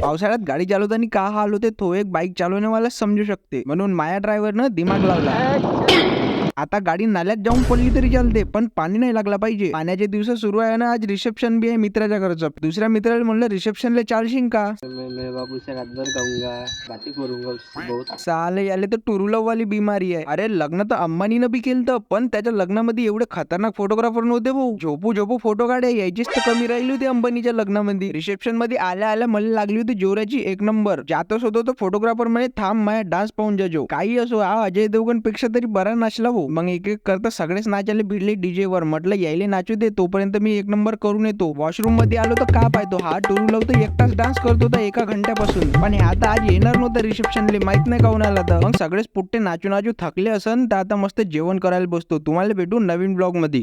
पावसाळ्यात गाडी चालवताना का हाल होते तो एक बाईक चालवण्यावाला समजू शकते, म्हणून माया ड्रायव्हरनं दिमाग लावला. आता गाडी नाल्यात जाऊन पडली तरी चालते, पण पाणी नाही लागला पाहिजे. पाण्याचे दिवस सुरू आहे ना, आज रिसेप्शन बी आहे मित्राच्या घरचं. दुसऱ्या मित्राला म्हणलं रिसेप्शनला चालशील का? मैं बाबू से रात भर कहूंगा, बातें करूंगा उससे बहुत. साले याले तर टुरुलव वाली बिमारी आहे. अरे लग्न तर अंबानीनं बी केलं, पण त्याच्या लग्नामध्ये एवढे खतरनाक फोटोग्राफर नव्हते भाऊ. झोपू झोपू फोटो काढे यायचीच तर कमी राहिली होती अंबानीच्या लग्नामध्ये. रिसेप्शन मध्ये आल्या आल्या मला लागली होती जोराची एक नंबर. जातोच होतो तो फोटोग्राफर म्हणे थांब माया डान्स पाहून जाजो. काही असो हा अजय देवगण पेक्षा तरी बरा नाचला भाऊ. मग एक एक करता सगळेच नाचायला भिडले डीजे वर. म्हटलं यायले नाचू दे, तोपर्यंत मी एक नंबर करून येतो. वॉशरूम मध्ये आलो तर का पाहतो हा टुरुलव तर एकटाच डान्स करत होता एका घंट्यापासून. पण हे आता आज येणार नव्हतं रिसेप्शनले, माहित नाही काऊन आला तर. मग सगळेच पुट्टे नाचू नाचू थकले असन तर आता मस्त जेवण करायला बसतो. तुम्हाला भेटू नवीन ब्लॉग मध्ये.